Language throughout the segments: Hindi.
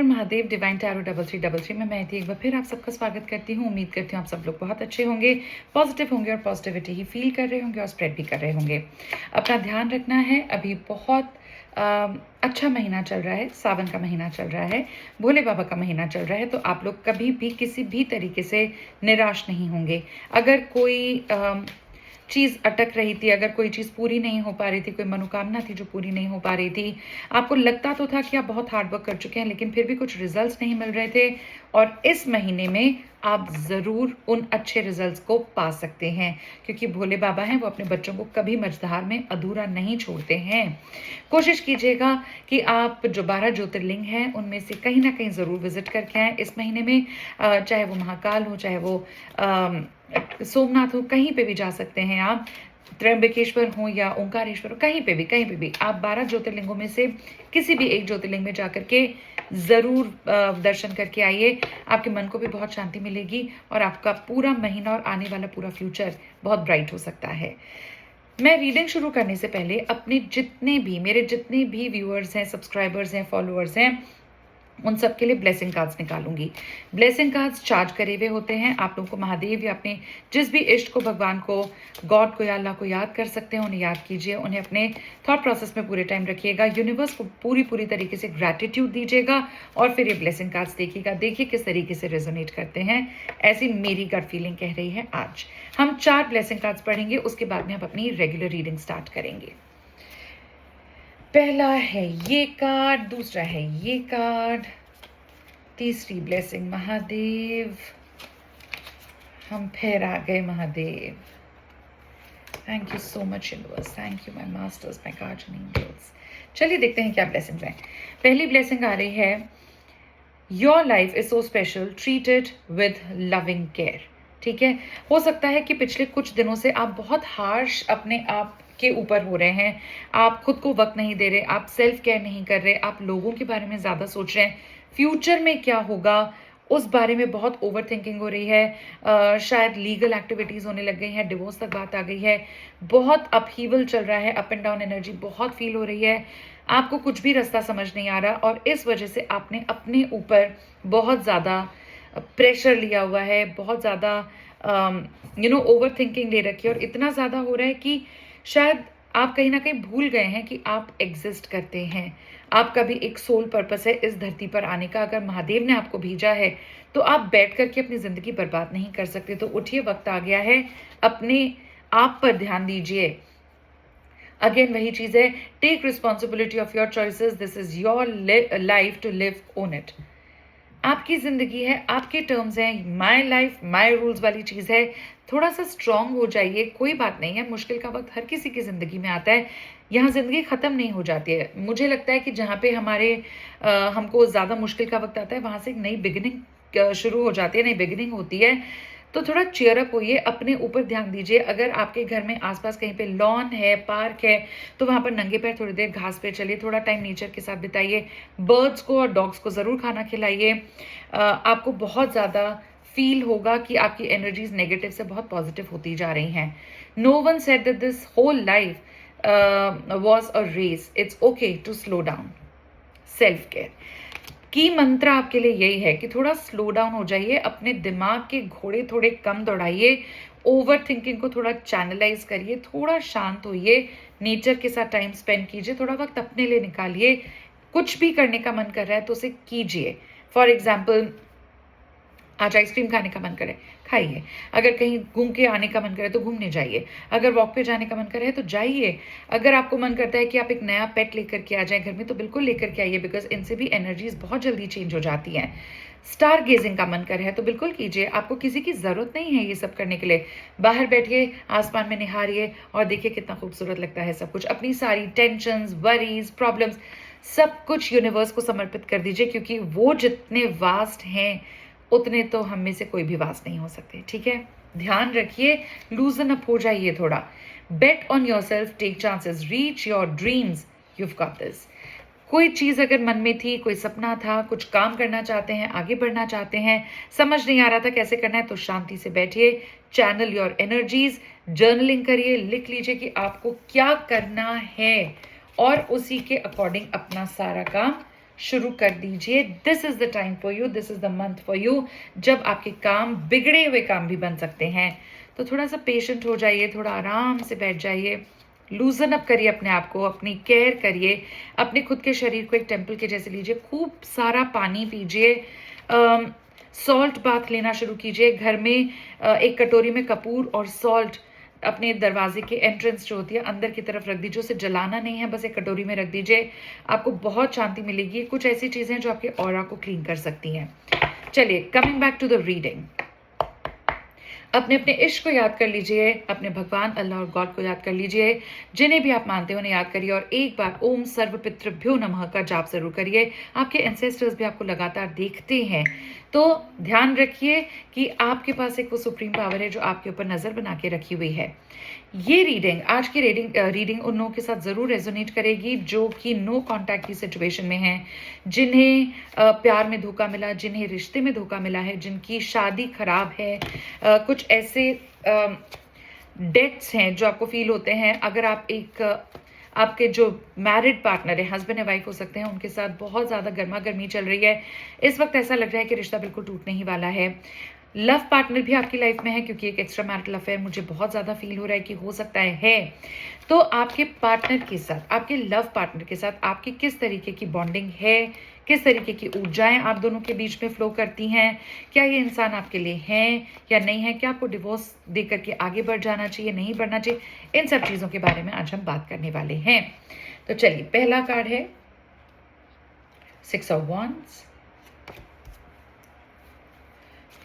हर महादेव। डिवाइन टैरो 3333 में मैं थी एक बार फिर आप सबका स्वागत करती हूँ। उम्मीद करती हूँ आप सब लोग बहुत अच्छे होंगे, पॉजिटिव होंगे और पॉजिटिविटी ही फील कर रहे होंगे और स्प्रेड भी कर रहे होंगे। अपना ध्यान रखना है। अभी बहुत अच्छा महीना चल रहा है, सावन का महीना चल रहा है, भोले बाबा का महीना चल रहा है, तो आप लोग कभी भी किसी भी तरीके से निराश नहीं होंगे। अगर कोई चीज़ अटक रही थी, अगर कोई चीज़ पूरी नहीं हो पा रही थी, कोई मनोकामना थी जो पूरी नहीं हो पा रही थी, आपको लगता तो था कि आप बहुत हार्ड वर्क कर चुके हैं लेकिन फिर भी कुछ रिजल्ट्स नहीं मिल रहे थे, और इस महीने में आप ज़रूर उन अच्छे रिजल्ट्स को पा सकते हैं, क्योंकि भोले बाबा हैं, वो अपने बच्चों को कभी मझधार में अधूरा नहीं छोड़ते हैं। कोशिश कीजिएगा कि आप जो 12 ज्योतिर्लिंग हैं उनमें से कहीं ना कहीं ज़रूर विजिट करके आएँ इस महीने में। चाहे वो महाकाल हो, चाहे वो सोमनाथ हो, कहीं पे भी जा सकते हैं आप। त्र्यंबकेश्वर हो या ओंकारेश्वर हो, कहीं पे भी आप 12 ज्योतिर्लिंगों में से किसी भी एक ज्योतिर्लिंग में जाकर के ज़रूर दर्शन करके आइए। आपके मन को भी बहुत शांति मिलेगी और आपका पूरा महीना और आने वाला पूरा फ्यूचर बहुत ब्राइट हो सकता है। मैं रीडिंग शुरू करने से पहले अपने मेरे जितने भी व्यूअर्स हैं, सब्सक्राइबर्स हैं, फॉलोअर्स हैं, उन सब के लिए ब्लेसिंग कार्ड्स निकालूंगी। ब्लेसिंग कार्ड्स चार्ज करे हुए होते हैं। आप लोगों को महादेव या अपने जिस भी इष्ट को, भगवान को, गॉड को या अल्लाह को याद कर सकते हैं, उन्हें याद कीजिए, उन्हें अपने थॉट प्रोसेस में पूरे टाइम रखिएगा। यूनिवर्स को पूरी तरीके से ग्रैटिट्यूड दीजिएगा और फिर ये ब्लेसिंग कार्ड्स देखिएगा। देखिए किस तरीके से रेजोनेट करते हैं। ऐसी मेरी गट फीलिंग कह रही है। आज हम 4 ब्लेसिंग कार्ड्स पढ़ेंगे, उसके बाद में हम अपनी रेगुलर रीडिंग स्टार्ट करेंगे। पहला है ये कार्ड, दूसरा है ये कार्ड, तीसरी ब्लेसिंग महादेव। हम फिर आ गए Mahadev. Thank you so much universe, thank you my masters, my guardian angels. चलिए देखते हैं क्या ब्लेसिंग्स हैं। पहली ब्लेसिंग आ रही है, your life is so special, treat it with loving care. ठीक है, हो सकता है कि पिछले कुछ दिनों से आप बहुत हार्श अपने आप के ऊपर हो रहे हैं। आप खुद को वक्त नहीं दे रहे, आप सेल्फ केयर नहीं कर रहे, आप लोगों के बारे में ज़्यादा सोच रहे हैं, फ्यूचर में क्या होगा उस बारे में बहुत ओवर थिंकिंग हो रही है। शायद लीगल एक्टिविटीज़ होने लग गई हैं, डिवोर्स तक बात आ गई है, बहुत अपहीवल चल रहा है, अप एंड डाउन एनर्जी बहुत फील हो रही है, आपको कुछ भी रास्ता समझ नहीं आ रहा, और इस वजह से आपने अपने ऊपर बहुत ज़्यादा प्रेशर लिया हुआ है, बहुत ज़्यादा ओवर थिंकिंग ले रखी है, और इतना ज़्यादा हो रहा है कि शायद आप कहीं ना कहीं भूल गए हैं कि आप एग्जिस्ट करते हैं। आपका भी एक सोल पर्पस है इस धरती पर आने का। अगर महादेव ने आपको भेजा है तो आप बैठ करके अपनी जिंदगी बर्बाद नहीं कर सकते। तो उठिए, वक्त आ गया है, अपने आप पर ध्यान दीजिए। अगेन वही चीज है, take responsibility of your choices, this is your life to live, own it. आपकी जिंदगी है, आपके टर्म्स हैं, माय लाइफ माय रूल्स वाली चीज है। थोड़ा सा स्ट्रांग हो जाइए, कोई बात नहीं है, मुश्किल का वक्त हर किसी की जिंदगी में आता है, यहाँ जिंदगी खत्म नहीं हो जाती है। मुझे लगता है कि जहाँ पे हमको ज्यादा मुश्किल का वक्त आता है, वहां से एक नई बिगिनिंग शुरू हो जाती है, नई बिगिनिंग होती है। तो थोड़ा चेयर अप होइए, अपने ऊपर ध्यान दीजिए। अगर आपके घर में आसपास कहीं पे लॉन है, पार्क है, तो वहां पर नंगे पैर थोड़ी देर घास पे चलिए, थोड़ा टाइम नेचर के साथ बिताइए। बर्ड्स को और डॉग्स को ज़रूर खाना खिलाइए। आपको बहुत ज़्यादा फील होगा कि आपकी एनर्जीज नेगेटिव से बहुत पॉजिटिव होती जा रही हैं। No one said that this whole life was a race, it's okay to slow down. Self care की मंत्र आपके लिए यही है कि थोड़ा स्लो डाउन हो जाइए, अपने दिमाग के घोड़े थोड़े कम दौड़ाइए, ओवर थिंकिंग को थोड़ा चैनलाइज करिए, थोड़ा शांत होइए, नेचर के साथ टाइम स्पेंड कीजिए, थोड़ा वक्त अपने लिए निकालिए। कुछ भी करने का मन कर रहा है तो उसे कीजिए। फॉर एग्जाम्पल, आज आइसक्रीम खाने का मन करे, खाइए। अगर कहीं घूम के आने का मन करे तो घूमने जाइए। अगर वॉक पे जाने का मन करे तो जाइए। अगर आपको मन करता है कि आप एक नया पेट लेकर के आ जाए घर में, तो बिल्कुल लेकर के आइए, बिकॉज इनसे भी एनर्जीज बहुत जल्दी चेंज हो जाती हैं। स्टार गेजिंग का मन कर है तो बिल्कुल कीजिए, आपको किसी की जरूरत नहीं है ये सब करने के लिए। बाहर बैठिए, आसमान में निहारिए और देखिए कितना खूबसूरत लगता है सब कुछ। अपनी सारी टेंशंस, वरीज, प्रॉब्लम्स, सब कुछ यूनिवर्स को समर्पित कर दीजिए, क्योंकि वो जितने वास्ट हैं उतने तो हम में से कोई भी वास्ट नहीं हो सकते। ठीक है, ध्यान रखिए, लूजन अप हो जाइए थोड़ा। Bet on yourself, take chances, reach your dreams, you've got this। कोई चीज़ अगर मन में थी, कोई सपना था, कुछ काम करना चाहते हैं, आगे बढ़ना चाहते हैं, समझ नहीं आ रहा था कैसे करना है, तो शांति से बैठिए, चैनल योर एनर्जीज, जर्नलिंग करिए, लिख लीजिए कि आपको क्या करना है और उसी के अकॉर्डिंग अपना सारा काम शुरू कर दीजिए। This is the time for you, this is the month for you, जब आपके काम, बिगड़े हुए काम भी बन सकते हैं। तो थोड़ा सा पेशेंट हो जाइए, थोड़ा आराम से बैठ जाइए, लूजन अप करिए अपने आप को, अपनी केयर करिए, अपने खुद के शरीर को एक टेम्पल के जैसे लीजिए, खूब सारा पानी पीजिए, सॉल्ट बाथ लेना शुरू कीजिए। घर में एक कटोरी में कपूर और सॉल्ट अपने दरवाजे के एंट्रेंस जो होती है अंदर की तरफ रख दीजिए, उसे जलाना नहीं है, बस एक कटोरी में रख दीजिए, आपको बहुत शांति मिलेगी। कुछ ऐसी चीजें जो आपके ऑरा को क्लीन कर सकती हैं। चलिए, coming back to the reading, अपने अपने इश्क को याद कर लीजिए, अपने भगवान अल्लाह और गॉड को याद कर लीजिए, जिन्हें भी आप मानते हो उन्हें याद करिए, और एक बार ओम सर्वपितृभ्यो नमः का जाप जरूर करिए। आपके एंसेस्टर्स भी आपको लगातार देखते हैं, तो ध्यान रखिए कि आपके पास एक वो सुप्रीम पावर है जो आपके ऊपर नजर बना के रखी हुई है। ये रीडिंग, आज की रीडिंग उन लोगों के साथ जरूर रेजोनेट करेगी जो कि नो कांटेक्ट की सिचुएशन में हैं, जिन्हें प्यार में धोखा मिला, जिन्हें रिश्ते में धोखा मिला है, जिनकी शादी खराब है, कुछ ऐसे डेट्स हैं जो आपको फील होते हैं। अगर आप आपके जो मैरिड पार्टनर है, हस्बैंड या वाइफ हो सकते हैं, उनके साथ बहुत ज़्यादा गर्मा गर्मी चल रही है, इस वक्त ऐसा लग रहा है कि रिश्ता बिल्कुल टूटने ही वाला है। लव पार्टनर भी आपकी लाइफ में है, क्योंकि एक एक्स्ट्रा मैरिटल अफेयर मुझे बहुत ज़्यादा फील हो रहा है कि हो सकता है। तो आपके पार्टनर के साथ, आपके लव पार्टनर के साथ आपकी किस तरीके की बॉन्डिंग है, किस तरीके की ऊर्जाएं आप दोनों के बीच में फ्लो करती हैं, क्या ये इंसान आपके लिए है या नहीं है, क्या आपको डिवोर्स देकर के आगे बढ़ जाना चाहिए, नहीं बढ़ना चाहिए, इन सब चीज़ों के बारे में आज हम बात करने वाले हैं। तो चलिए, पहला कार्ड है 6 ऑफ वॉन्ड्स,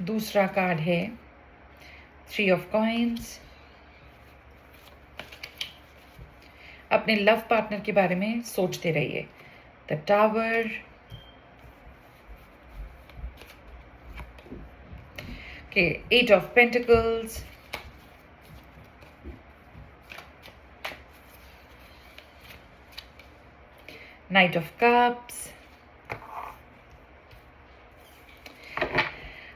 दूसरा कार्ड है 3 ऑफ कॉइन्स। अपने लव पार्टनर के बारे में सोचते रहिए, द टावर, के 8 of pentacles, night of cups.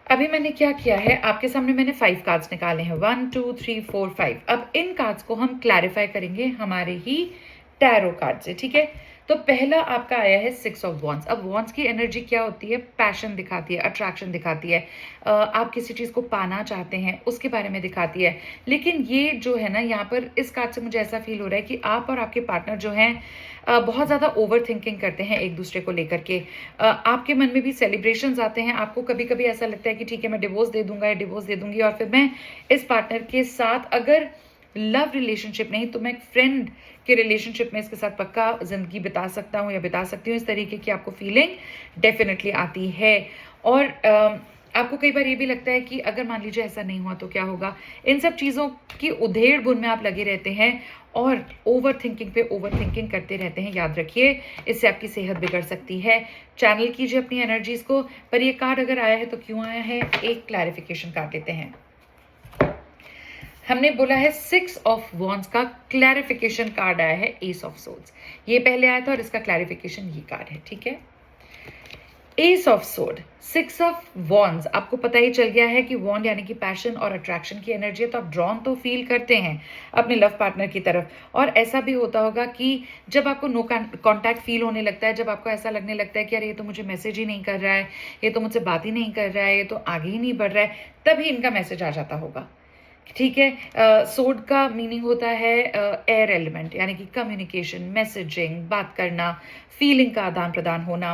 अभी मैंने क्या किया है, आपके सामने मैंने 5 कार्ड्स निकाले हैं, 1 2 3 4 5। अब इन कार्ड्स को हम क्लैरिफाई करेंगे हमारे ही टैरो कार्ड से, ठीक है। तो पहला आपका आया है 6 ऑफ वॉन्ड्स। अब वॉन्ड्स की एनर्जी क्या होती है? पैशन दिखाती है, अट्रैक्शन दिखाती है, आप किसी चीज़ को पाना चाहते हैं उसके बारे में दिखाती है। लेकिन ये जो है ना, यहाँ पर इस कार्ड से मुझे ऐसा फील हो रहा है कि आप और आपके पार्टनर जो हैं बहुत ज़्यादा ओवर थिंकिंग करते हैं एक दूसरे को लेकर के। आपके मन में भी सेलिब्रेशंस आते हैं, आपको कभी कभी ऐसा लगता है कि ठीक है मैं डिवोर्स दे दूंगा या डिवोर्स दे दूंगी, और फिर मैं इस पार्टनर के साथ अगर लव रिलेशनशिप नहीं तो मैं एक फ्रेंड के रिलेशनशिप में इसके साथ पक्का जिंदगी बिता सकता हूँ या बिता सकती हूँ। इस तरीके की आपको फीलिंग डेफिनेटली आती है। और आपको कई बार ये भी लगता है कि अगर मान लीजिए ऐसा नहीं हुआ तो क्या होगा। इन सब चीज़ों की उधेड़ बुन में आप लगे रहते हैं और ओवर थिंकिंग पे ओवर थिंकिंग करते रहते हैं। याद रखिए, इससे आपकी सेहत बिगड़ सकती है। चैनल कीजिए अपनी एनर्जीज को। पर ये कार्ड अगर आया है तो क्यों आया है, एक क्लैरिफिकेशन कार्ड लेते हैं। हमने बोला है 6 ऑफ वॉन्ड्स का क्लैरिफिकेशन कार्ड आया है एस ऑफ सोर्ड्स। ये पहले आया था और इसका क्लैरिफिकेशन ये कार्ड है, ठीक है। S of sword, 6 of wands, आपको पता ही चल गया है कि वॉन्ड यानी कि पैशन और अट्रैक्शन की एनर्जी है, तो आप ड्रॉन तो फील करते हैं अपने लव पार्टनर की तरफ। और ऐसा भी होता होगा कि जब आपको नो कॉन्टैक्ट फील होने लगता है, जब आपको ऐसा लगने लगता है कि यार ये तो मुझे मैसेज ही नहीं कर रहा है, ये तो मुझसे बात ही नहीं कर रहा है, ये तो आगे ही नहीं बढ़ रहा है, तभी इनका मैसेज आ जाता होगा, ठीक है। सोड का मीनिंग होता है एयर एलिमेंट, यानी कि कम्युनिकेशन, मैसेजिंग, बात करना, फीलिंग का आदान प्रदान होना।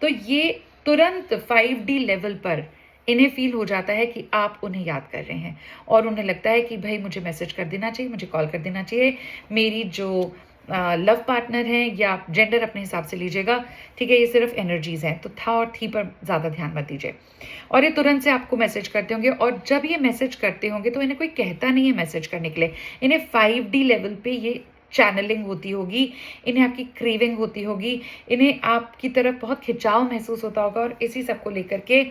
तो ये तुरंत 5D लेवल पर इन्हें फील हो जाता है कि आप उन्हें याद कर रहे हैं और उन्हें लगता है कि भाई मुझे मैसेज कर देना चाहिए, मुझे कॉल कर देना चाहिए। मेरी जो लव पार्टनर है या जेंडर अपने हिसाब से लीजिएगा, ठीक है, ये सिर्फ एनर्जीज हैं, तो था और थी पर ज़्यादा ध्यान मत दीजिए। और ये तुरंत से आपको मैसेज करते होंगे, और जब ये मैसेज करते होंगे तो इन्हें कोई कहता नहीं है मैसेज करने के लिए, इन्हें 5D लेवल पे ये चैनलिंग होती होगी, इन्हें आपकी क्रेविंग होती होगी, इन्हें आपकी तरफ बहुत खिंचाव महसूस होता होगा और इसी सब को लेकर के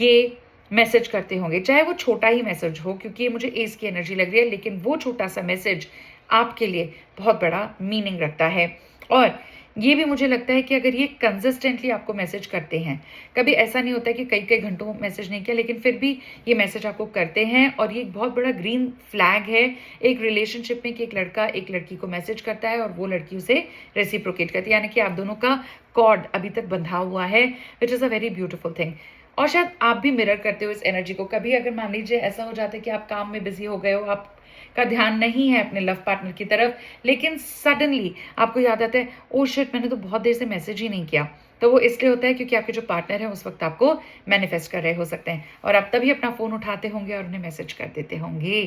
ये मैसेज करते होंगे। चाहे वो छोटा ही मैसेज हो, क्योंकि ये मुझे एस की एनर्जी लग रही है, लेकिन वो छोटा सा मैसेज आपके लिए बहुत बड़ा मीनिंग रखता है। और ये भी मुझे लगता है कि अगर ये कंसिस्टेंटली आपको मैसेज करते हैं, कभी ऐसा नहीं होता है कि कई कई घंटों मैसेज नहीं किया, लेकिन फिर भी ये मैसेज आपको करते हैं, और ये एक बहुत बड़ा ग्रीन फ्लैग है एक रिलेशनशिप में कि एक लड़का एक लड़की को मैसेज करता है और वो लड़की उसे रेसिप्रोकेट करती है, यानी कि आप दोनों का कॉर्ड अभी तक बंधा हुआ है, which is a very beautiful thing. और शायद आप भी मिरर करते हो इस एनर्जी को। कभी अगर मान लीजिए ऐसा हो जाता है कि आप काम में बिजी हो गए हो, आपका ध्यान नहीं है अपने लव पार्टनर की तरफ, लेकिन सडनली आपको याद आता है ओ शिट, मैंने तो बहुत देर से मैसेज ही नहीं किया। तो वो इसलिए होता है क्योंकि आपके जो पार्टनर है उस वक्त आपको मैनिफेस्ट कर रहे हो सकते हैं, और आप तभी अपना फोन उठाते होंगे और उन्हें मैसेज कर देते होंगे।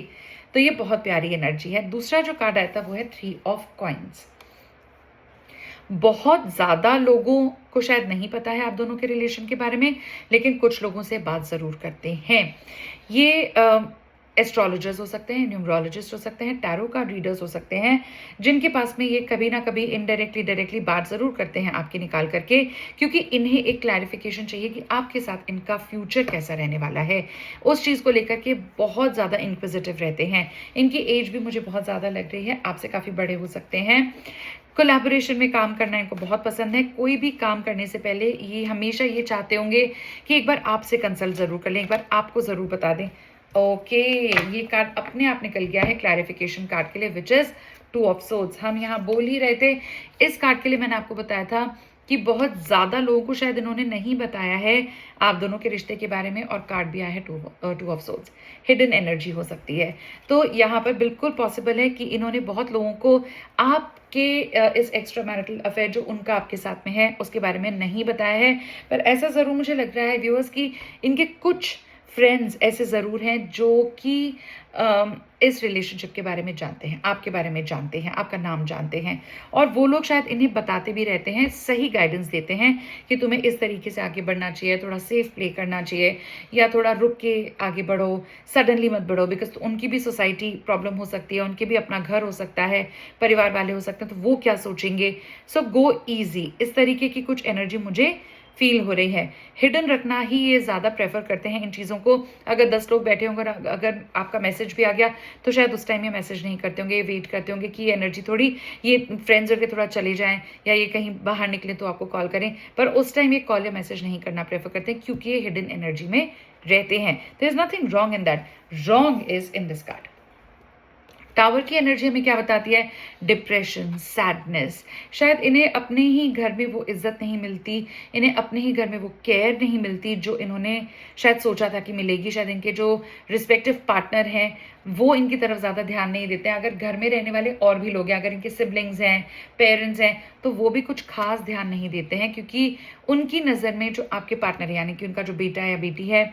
तो ये बहुत प्यारी एनर्जी है। दूसरा जो कार्ड आया था वो है 3 ऑफ कॉइन्स। बहुत ज़्यादा लोगों को शायद नहीं पता है आप दोनों के रिलेशन के बारे में, लेकिन कुछ लोगों से बात ज़रूर करते हैं। ये एस्ट्रोलॉजर्स हो सकते हैं, न्यूमरोलॉजिस्ट हो सकते हैं, टैरो कार्ड रीडर्स हो सकते हैं, जिनके पास में ये कभी ना कभी इनडायरेक्टली डायरेक्टली बात ज़रूर करते हैं आपके निकाल करके, क्योंकि इन्हें एक क्लैरिफिकेशन चाहिए कि आपके साथ इनका फ्यूचर कैसा रहने वाला है। उस चीज़ को लेकर के बहुत ज़्यादा इंक्विजिटिव रहते हैं। इनकी एज भी मुझे बहुत ज़्यादा लग रही है, आपसे काफ़ी बड़े हो सकते हैं। कोलैबोरेशन में काम करना इनको बहुत पसंद है। कोई भी काम करने से पहले ये हमेशा ये चाहते होंगे कि एक बार आपसे कंसल्ट ज़रूर कर लें, एक बार आपको ज़रूर बता दें। ओके, ये कार्ड अपने आप निकल गया है क्लैरिफिकेशन कार्ड के लिए, विच इज़ 2 ऑफ सोर्ड्स। हम यहाँ बोल ही रहे थे, इस कार्ड के लिए मैंने आपको बताया था कि बहुत ज़्यादा लोगों को शायद इन्होंने नहीं बताया है आप दोनों के रिश्ते के बारे में, और कार्ड भी आया है 2 ऑफ सोर्ड्स। हिडन एनर्जी हो सकती है। तो यहाँ पर बिल्कुल पॉसिबल है कि इन्होंने बहुत लोगों को आपके इस एक्स्ट्रा मैरिटल अफेयर जो उनका आपके साथ में है उसके बारे में नहीं बताया है। पर ऐसा ज़रूर मुझे लग रहा है व्यूअर्स कि इनके कुछ फ्रेंड्स ऐसे ज़रूर हैं जो कि इस रिलेशनशिप के बारे में जानते हैं, आपके बारे में जानते हैं, आपका नाम जानते हैं, और वो लोग शायद इन्हें बताते भी रहते हैं, सही गाइडेंस देते हैं कि तुम्हें इस तरीके से आगे बढ़ना चाहिए, थोड़ा सेफ प्ले करना चाहिए, या थोड़ा रुक के आगे बढ़ो, सडनली मत बढ़ो, बिकॉज उनकी भी सोसाइटी प्रॉब्लम हो सकती है, उनके भी अपना घर हो सकता है, परिवार वाले हो सकते हैं, तो वो क्या सोचेंगे। सो गो ईजी, इस तरीके की कुछ एनर्जी मुझे फील हो रही है। हिडन रखना ही ये ज़्यादा प्रेफर करते हैं इन चीज़ों को। अगर 10 लोग बैठे होंगे, अगर आपका मैसेज भी आ गया तो शायद उस टाइम ये मैसेज नहीं करते होंगे, ये वेट करते होंगे कि ये एनर्जी थोड़ी, ये फ्रेंड्स करके थोड़ा चले जाएं, या ये कहीं बाहर निकले तो आपको कॉल करें, पर उस टाइम ये कॉल या मैसेज नहीं करना प्रेफर करते हैं, क्योंकि ये हिडन एनर्जी में रहते हैं। There is nothing wrong in that, wrong is in this card. Tower की एनर्जी हमें क्या बताती है? Depression, sadness. शायद इन्हें अपने ही घर में वो इज्जत नहीं मिलती, इन्हें अपने ही घर में वो केयर नहीं मिलती जो इन्होंने शायद सोचा था कि मिलेगी। शायद इनके जो रिस्पेक्टिव पार्टनर हैं वो इनकी तरफ ज़्यादा ध्यान नहीं देते हैं। अगर घर में रहने वाले और भी लोग हैं, अगर इनके सिबलिंग्स हैं, पेरेंट्स हैं, तो वो भी कुछ खास ध्यान नहीं देते हैं, क्योंकि उनकी नज़र में जो आपके पार्टनर है, यानी कि उनका जो बेटा या बेटी है,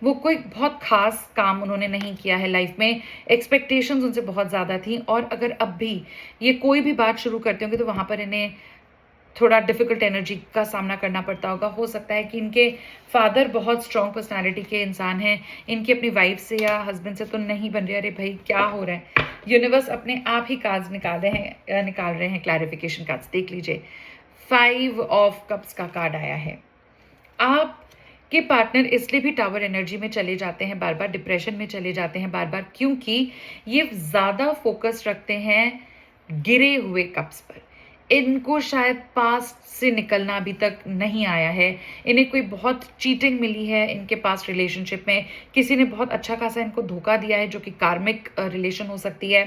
वो कोई बहुत खास काम उन्होंने नहीं किया है लाइफ में। एक्सपेक्टेशंस उनसे बहुत ज़्यादा थी, और अगर अब भी ये कोई भी बात शुरू करते होंगे तो वहाँ पर इन्हें थोड़ा डिफिकल्ट एनर्जी का सामना करना पड़ता होगा। हो सकता है कि इनके फादर बहुत स्ट्रॉन्ग पर्सनालिटी के इंसान हैं, इनकी अपनी वाइफ से या हस्बैंड से तो नहीं बन रही। अरे भाई क्या हो रहा है, यूनिवर्स अपने आप ही कार्ड्स निकाल रहे हैं क्लैरिफिकेशन कार्ड्स। देख लीजिए, 5 ऑफ कप्स का कार्ड आया है। आप के पार्टनर इसलिए भी टावर एनर्जी में चले जाते हैं बार बार, डिप्रेशन में चले जाते हैं बार बार, क्योंकि ये ज़्यादा फोकस रखते हैं गिरे हुए कप्स पर। इनको शायद पास्ट से निकलना अभी तक नहीं आया है। इन्हें कोई बहुत चीटिंग मिली है इनके पास्ट रिलेशनशिप में, किसी ने बहुत अच्छा खासा इनको धोखा दिया है, जो कि कार्मिक रिलेशन हो सकती है।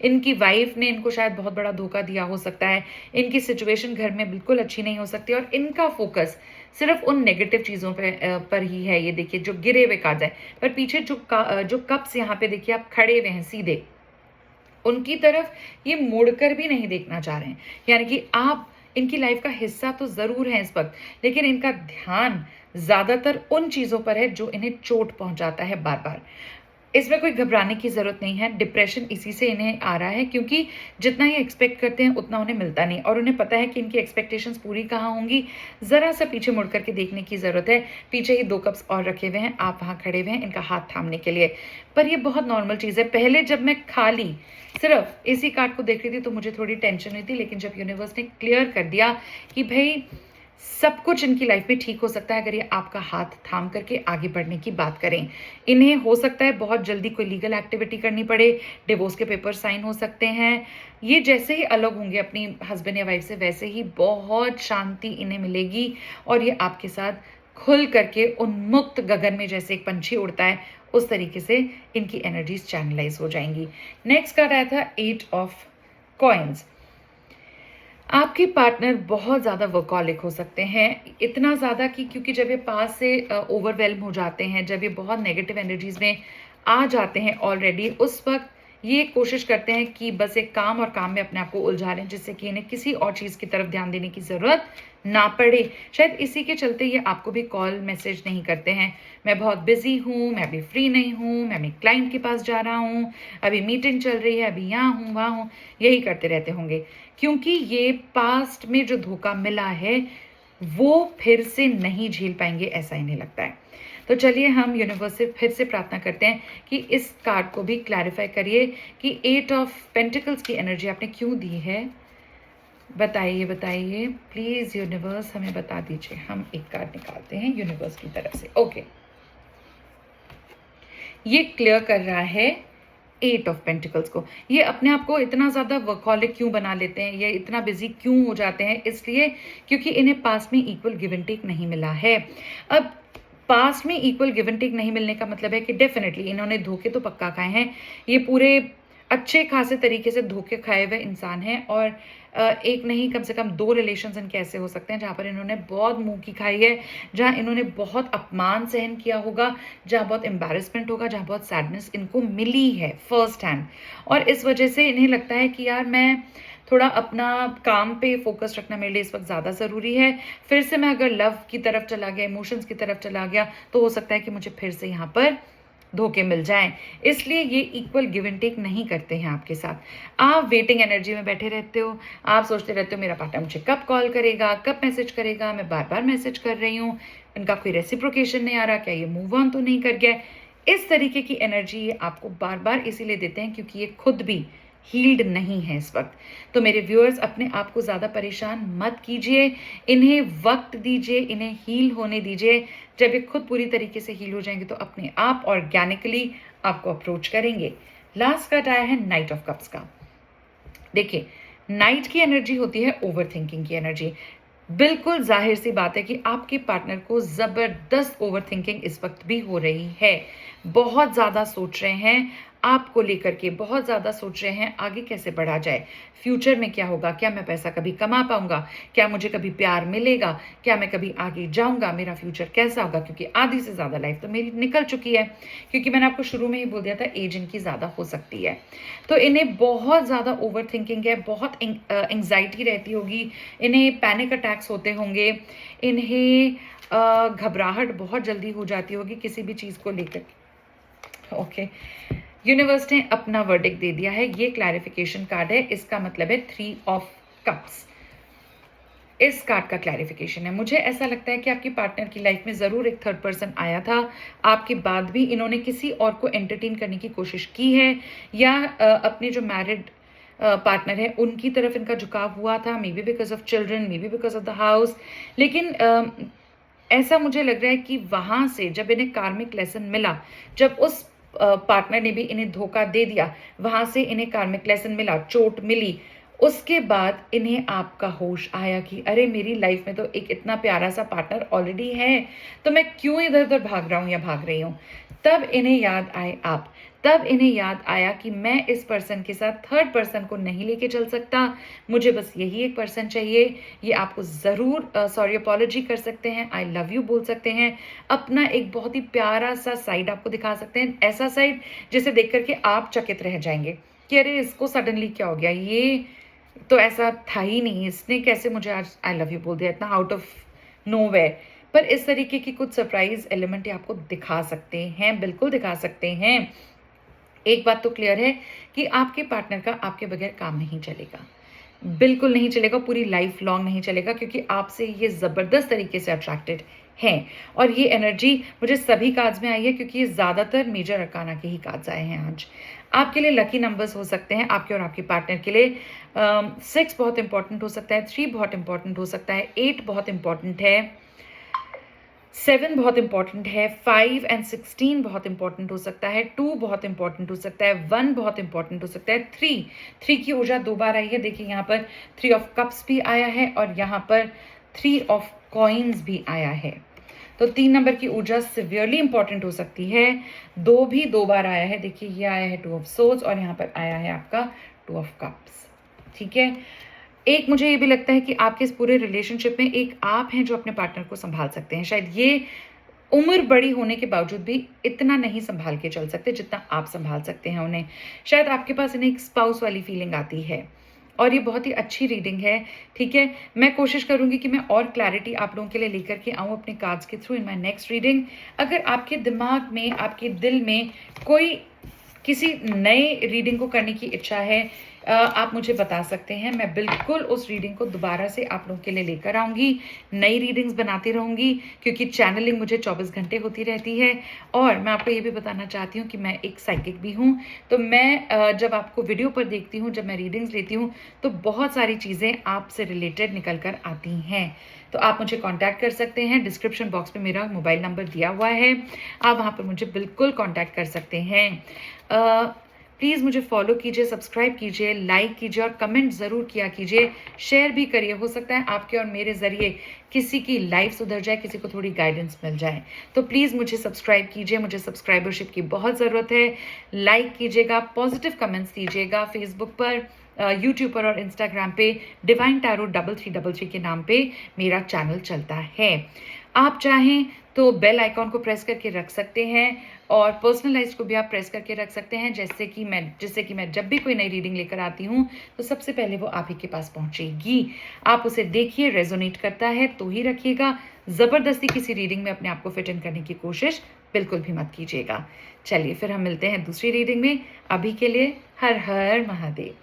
इनकी वाइफ ने इनको शायद बहुत बड़ा धोखा दिया हो सकता है। इनकी सिचुएशन घर में बिल्कुल अच्छी नहीं हो सकती, और इनका फोकस सिर्फ उन नेगेटिव चीज़ों पर ही है। ये देखिए जो गिरे हुए कार्ड्स हैं, पर पीछे जो कप्स यहाँ पे देखिए आप खड़े हुए हैं सीधे, उनकी तरफ ये मुड़कर भी नहीं देखना चाह रहे हैं। यानी कि आप इनकी लाइफ का हिस्सा तो ज़रूर है इस वक्त, लेकिन इनका ध्यान ज़्यादातर उन चीज़ों पर है जो इन्हें चोट पहुंचाता है बार बार। इसमें कोई घबराने की ज़रूरत नहीं है। डिप्रेशन इसी से इन्हें आ रहा है, क्योंकि जितना ये एक्सपेक्ट करते हैं उतना उन्हें मिलता नहीं, और उन्हें पता है कि इनकी एक्सपेक्टेशंस पूरी कहाँ होंगी। ज़रा सा पीछे मुड़ करके देखने की ज़रूरत है। पीछे ही 2 कप्स और रखे हुए हैं, आप वहाँ खड़े हुए हैं इनका हाथ थामने के लिए। पर ये बहुत नॉर्मल चीज़ है। पहले जब मैं खाली सिर्फ इसी कार्ड को देख रही थी तो मुझे थोड़ी टेंशन हुई थी, लेकिन जब यूनिवर्स ने क्लियर कर दिया कि भाई सब कुछ इनकी लाइफ में ठीक हो सकता है अगर ये आपका हाथ थाम करके आगे बढ़ने की बात करें। इन्हें हो सकता है बहुत जल्दी कोई लीगल एक्टिविटी करनी पड़े, डिवोर्स के पेपर साइन हो सकते हैं। ये जैसे ही अलग होंगे अपनी हस्बैंड या वाइफ से, वैसे ही बहुत शांति इन्हें मिलेगी और ये आपके साथ खुल करके उन्मुक्त गगन में जैसे एक पंछी उड़ता है, उस तरीके से इनकी एनर्जीज चैनलाइज हो जाएंगी। नेक्स्ट कार्ड आया था 8 ऑफ कॉइन्स। आपके पार्टनर बहुत ज़्यादा वर्कहॉलिक हो सकते हैं, इतना ज़्यादा कि क्योंकि जब ये पास से ओवरवेल्म हो जाते हैं, जब ये बहुत नेगेटिव एनर्जीज में आ जाते हैं ऑलरेडी, उस वक्त ये कोशिश करते हैं कि बस एक काम और काम में अपने आप को उलझा लें, जिससे कि इन्हें किसी और चीज़ की तरफ ध्यान देने की ज़रूरत ना पड़े। शायद इसी के चलते ये आपको भी कॉल मैसेज नहीं करते हैं, मैं बहुत बिजी हूँ, मैं अभी फ्री नहीं हूँ, मैं अपने क्लाइंट के पास जा रहा हूँ, अभी मीटिंग चल रही है, अभी यहाँ हूँ वहाँ हूँ, यही करते रहते होंगे। क्योंकि ये पास्ट में जो धोखा मिला है वो फिर से नहीं झेल पाएंगे, ऐसा इन्हें लगता है। तो चलिए हम यूनिवर्स से फिर से प्रार्थना करते हैं कि इस कार्ड को भी क्लैरिफाई करिए कि 8 ऑफ पेंटिकल्स की एनर्जी आपने क्यों दी है। बताइए बताइए प्लीज यूनिवर्स, हमें बता दीजिए। हम एक कार्ड निकालते हैं यूनिवर्स की तरफ से। ओके, ये क्लियर कर रहा है 8 ऑफ पेंटिकल्स को। ये अपने आप को इतना ज़्यादा वर्कहॉलिक क्यों बना लेते हैं, ये इतना बिजी क्यों हो जाते हैं, इसलिए क्योंकि इन्हें पास में इक्वल गिव एंड टेक नहीं मिला है। अब पास में इक्वल गिव एंड टेक नहीं मिलने का मतलब है कि डेफिनेटली इन्होंने धोखे तो पक्का खाए हैं। ये पूरे अच्छे खासे तरीके से धोखे खाए हुए इंसान हैं और एक नहीं कम से कम 2 रिलेशंस इनके ऐसे हो सकते हैं जहाँ पर इन्होंने बहुत मुंह की खाई है, जहाँ इन्होंने बहुत अपमान सहन किया होगा, जहाँ बहुत एम्बैरेसमेंट होगा, जहाँ बहुत सैडनेस इनको मिली है फर्स्ट हैंड। और इस वजह से इन्हें लगता है कि यार मैं थोड़ा अपना काम पे फोकस रखना मेरे लिए इस वक्त ज़्यादा ज़रूरी है। फिर से मैं अगर लव की तरफ चला गया, इमोशंस की तरफ चला गया, तो हो सकता है कि मुझे फिर से यहाँ पर धोखे मिल जाएं। इसलिए ये इक्वल गिव एंड टेक नहीं करते हैं आपके साथ। आप वेटिंग एनर्जी में बैठे रहते हो, आप सोचते रहते हो मेरा पार्टनर मुझे कब कॉल करेगा, कब मैसेज करेगा, मैं बार बार मैसेज कर रही हूँ, इनका कोई रेसिप्रोकेशन नहीं आ रहा, क्या ये मूव ऑन तो नहीं कर गया। इस तरीके की एनर्जी ये आपको बार बार इसीलिए देते हैं क्योंकि ये खुद भी हील्ड नहीं है इस वक्त। तो मेरे व्यूअर्स, अपने आप को ज़्यादा परेशान मत कीजिए, इन्हें वक्त दीजिए, इन्हें हील होने दीजिए। जब ये खुद पूरी तरीके से हील हो जाएंगे तो अपने आप ऑर्गेनिकली आपको अप्रोच करेंगे। लास्ट कार्ड आया है नाइट ऑफ कप्स का। देखिए, नाइट की एनर्जी होती है ओवर थिंकिंग की एनर्जी। बिल्कुल जाहिर सी बात है कि आपके पार्टनर को ज़बरदस्त ओवर थिंकिंग इस वक्त भी हो रही है। बहुत ज़्यादा सोच रहे हैं आपको लेकर के, बहुत ज़्यादा सोच रहे हैं आगे कैसे बढ़ा जाए, फ्यूचर में क्या होगा, क्या मैं पैसा कभी कमा पाऊंगा, क्या मुझे कभी प्यार मिलेगा, क्या मैं कभी आगे जाऊंगा, मेरा फ्यूचर कैसा होगा, क्योंकि आधी से ज़्यादा लाइफ तो मेरी निकल चुकी है। क्योंकि मैंने आपको शुरू में ही बोल दिया था एज इनकी ज़्यादा हो सकती है। तो इन्हें बहुत ज़्यादा ओवर थिंकिंग है, बहुत एंग्जाइटी रहती होगी, इन्हें पैनिक अटैक्स होते होंगे, इन्हें घबराहट बहुत जल्दी हो जाती होगी किसी भी चीज़ को लेकर। ओके, यूनिवर्स ने अपना वर्डिक्ट दे दिया है। ये क्लैरिफिकेशन कार्ड है, इसका मतलब है 3 ऑफ कप्स। इस कार्ड का क्लैरिफिकेशन है। मुझे ऐसा लगता है कि आपकी पार्टनर की लाइफ में ज़रूर एक थर्ड पर्सन आया था, आपके बाद भी इन्होंने किसी और को एंटरटेन करने की कोशिश की है, या अपने जो मैरिड पार्टनर है उनकी तरफ इनका झुकाव हुआ था, may be because of children, may be because of the house. लेकिन ऐसा मुझे लग रहा है कि वहाँ से जब इन्हें कार्मिक लेसन मिला, जब उस पार्टनर ने भी इन्हें धोखा दे दिया, वहां से इन्हें कार्मिक लेसन मिला, चोट मिली, उसके बाद इन्हें आपका होश आया कि अरे मेरी लाइफ में तो एक इतना प्यारा सा पार्टनर ऑलरेडी है, तो मैं क्यों इधर उधर भाग रहा हूँ या भाग रही हूँ। तब इन्हें याद आए आप, तब इन्हें याद आया कि मैं इस पर्सन के साथ थर्ड पर्सन को नहीं लेके चल सकता, मुझे बस यही एक पर्सन चाहिए। ये आपको ज़रूर सॉरी अपॉलॉजी कर सकते हैं, आई लव यू बोल सकते हैं, अपना एक बहुत ही प्यारा सा साइड आपको दिखा सकते हैं, ऐसा साइड जिसे देख करके आप चकित रह जाएंगे कि अरे इसको सडनली क्या हो गया, ये तो ऐसा था ही नहीं, इसने कैसे मुझे आज आई लव यू बोल दिया इतना आउट ऑफ नोवेयर। पर इस तरीके की कुछ सरप्राइज एलिमेंट आपको दिखा सकते हैं, बिल्कुल दिखा सकते हैं। एक बात तो क्लियर है कि आपके पार्टनर का आपके बगैर काम नहीं चलेगा, बिल्कुल नहीं चलेगा, पूरी लाइफ लॉन्ग नहीं चलेगा, क्योंकि आपसे ये ज़बरदस्त तरीके से अट्रैक्टेड हैं। और ये एनर्जी मुझे सभी कार्ड्स में आई है क्योंकि ये ज़्यादातर मेजर अरकाना के ही कार्ड्स आए हैं आज। आपके लिए लकी नंबर्स हो सकते हैं, आपके और आपके पार्टनर के लिए 6 बहुत इंपॉर्टेंट हो सकता है, 3 बहुत इंपॉर्टेंट हो सकता है, 8 बहुत इंपॉर्टेंट है, 7 बहुत इंपॉर्टेंट है, 5 एंड 16 बहुत इंपॉर्टेंट हो सकता है, 2 बहुत इंपॉर्टेंट हो सकता है, 1 बहुत इंपॉर्टेंट हो सकता है, 3 की ऊर्जा 2 बार आई है। देखिए यहाँ पर 3 ऑफ कप्स भी आया है और यहाँ पर 3 ऑफ कॉइन्स भी आया है। तो 3 नंबर की ऊर्जा सिवियरली इंपॉर्टेंट हो सकती है। 2 भी 2 बार आया है, देखिए ये आया है 2 ऑफ सोर्ड्स और यहाँ पर आया है आपका 2 ऑफ कप्स। ठीक है, एक मुझे ये भी लगता है कि आपके इस पूरे रिलेशनशिप में एक आप हैं जो अपने पार्टनर को संभाल सकते हैं। शायद ये उम्र बड़ी होने के बावजूद भी इतना नहीं संभाल के चल सकते जितना आप संभाल सकते हैं उन्हें। शायद आपके पास इन्हें एक स्पाउस वाली फीलिंग आती है और ये बहुत ही अच्छी रीडिंग है। ठीक है, मैं कोशिश करूंगी कि मैं और क्लैरिटी आप लोगों के लिए लेकर के आऊँ अपने कार्ड्स के through in my next reading. अगर आपके दिमाग में, आपके दिल में कोई किसी नए रीडिंग को करने की इच्छा है, आप मुझे बता सकते हैं। मैं बिल्कुल उस रीडिंग को दोबारा से आप लोगों के लिए लेकर आऊँगी, नई रीडिंग्स बनाती रहूँगी क्योंकि चैनलिंग मुझे 24 घंटे होती रहती है। और मैं आपको ये भी बताना चाहती हूँ कि मैं एक साइकिक भी हूँ। तो मैं जब आपको वीडियो पर देखती हूँ, जब मैं रीडिंग्स लेती हूँ तो बहुत सारी चीज़ें आपसे रिलेटेड निकल कर आती हैं। तो आप मुझे कांटेक्ट कर सकते हैं। डिस्क्रिप्शन बॉक्स में मेरा मोबाइल नंबर दिया हुआ है, आप वहाँ पर मुझे बिल्कुल कांटेक्ट कर सकते हैं। प्लीज़ मुझे फॉलो कीजिए, सब्सक्राइब कीजिए, लाइक कीजिए और कमेंट ज़रूर किया कीजिए, शेयर भी करिए। हो सकता है आपके और मेरे ज़रिए किसी की लाइफ सुधर जाए, किसी को थोड़ी गाइडेंस मिल जाए। तो प्लीज़ मुझे सब्सक्राइब कीजिए, मुझे सब्सक्राइबरशिप की बहुत ज़रूरत है। लाइक कीजिएगा, पॉजिटिव कमेंट्स दीजिएगा। फेसबुक पर, यूट्यूब पर और इंस्टाग्राम पे डिवाइन टैरो 3333 के नाम पे मेरा चैनल चलता है। आप चाहें तो बेल आइकॉन को प्रेस करके रख सकते हैं और पर्सनलाइज को भी आप प्रेस करके रख सकते हैं, जिससे कि मैं जब भी कोई नई रीडिंग लेकर आती हूँ तो सबसे पहले वो आप ही के पास पहुँचेगी। आप उसे देखिए, रेजोनेट करता है तो ही रखिएगा। ज़बरदस्ती किसी रीडिंग में अपने आप को फिट इन करने की कोशिश बिल्कुल भी मत कीजिएगा। चलिए फिर हम मिलते हैं दूसरी रीडिंग में। अभी के लिए हर हर महादेव।